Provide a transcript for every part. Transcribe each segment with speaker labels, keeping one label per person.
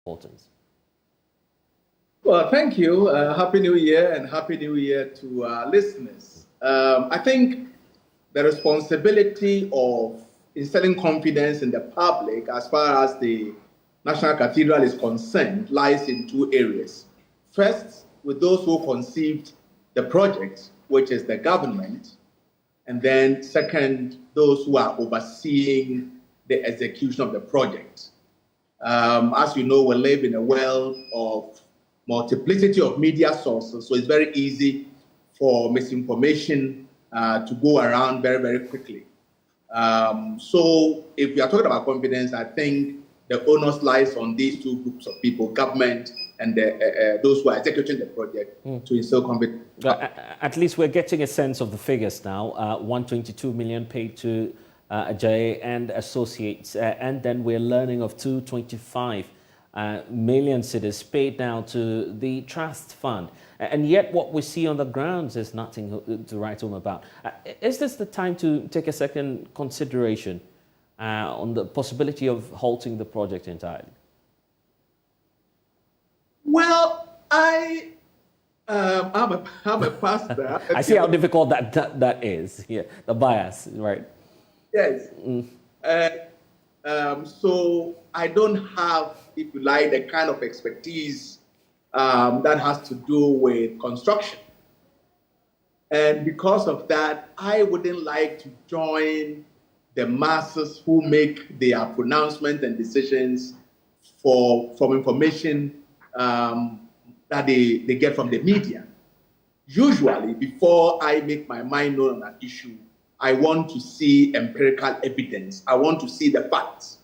Speaker 1: importance?
Speaker 2: Well, thank you. Happy New Year, and Happy New Year to our listeners. I think the responsibility of instilling confidence in the public as far as the National Cathedral is concerned lies in two areas. First, with those who conceived the project, which is the government, and then second, those who are overseeing the execution of the project. As you know, we live in a world of multiplicity of media sources, so it's very easy for misinformation to go around very, very quickly. So if we are talking about confidence, I think the onus lies on these two groups of people, government and those who are executing the project, to instill confidence.
Speaker 1: At least we're getting a sense of the figures now. 122 million paid to Jay and Associates, and then we're learning of 225 million cedis paid now to the trust fund. And yet what we see on the grounds is nothing to write home about. Is this the time to take a second consideration on the possibility of halting the project entirely?
Speaker 2: Well, I'm a pastor.
Speaker 1: I see how difficult that is. Yeah, the bias, right?
Speaker 2: Yes. So I don't have, if you like, the kind of expertise that has to do with construction. And because of that, I wouldn't like to join the masses who make their pronouncements and decisions from information that they get from the media. Usually, before I make my mind known on an issue, I want to see empirical evidence. I want to see the facts.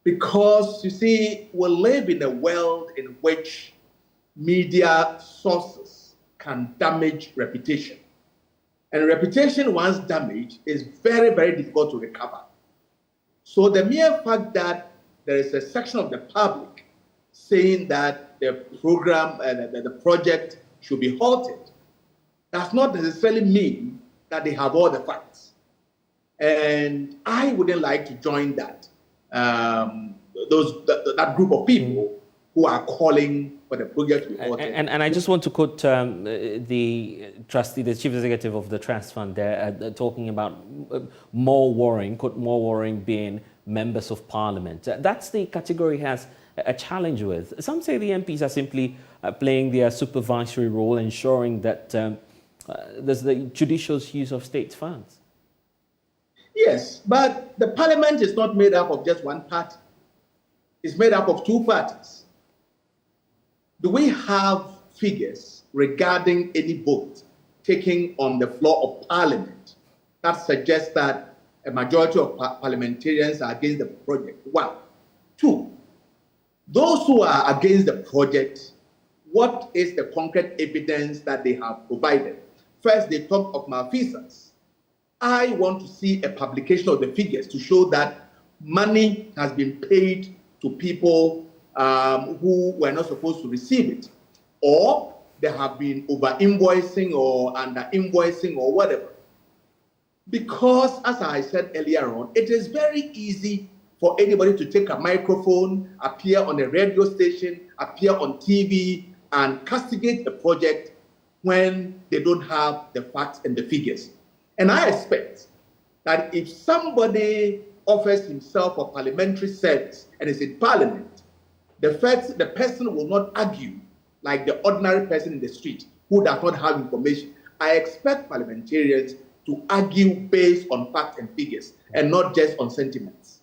Speaker 2: Because, you see, we live in a world in which media sources can damage reputation. And reputation, once damaged, is very, very difficult to recover. So the mere fact that there is a section of the public saying that the program and the project should be halted does not necessarily mean that they have all the facts. And I wouldn't like to join that, that group of people who are calling for the project to be halted.
Speaker 1: And I just want to quote the trustee, the chief executive of the trust fund there, talking about more worrying, quote, more worrying being members of parliament. That's the category he has a challenge with. Some say the MPs are simply playing their supervisory role, ensuring that there's the judicious use of state funds.
Speaker 2: Yes, but the parliament is not made up of just one party. It's made up of two parties. Do we have figures regarding any vote taken on the floor of parliament that suggests that a majority of parliamentarians are against the project? One. Two, those who are against the project, what is the concrete evidence that they have provided? First, they talk of malfeasance. I want to see a publication of the figures to show that money has been paid to people who were not supposed to receive it, or there have been over-invoicing or under-invoicing or whatever. Because, as I said earlier on, it is very easy for anybody to take a microphone, appear on a radio station, appear on TV, and castigate a project when they don't have the facts and the figures. And I expect that if somebody offers himself for parliamentary service and is in parliament, the person will not argue like the ordinary person in the street who does not have information. I expect parliamentarians to argue based on facts and figures and not just on sentiments.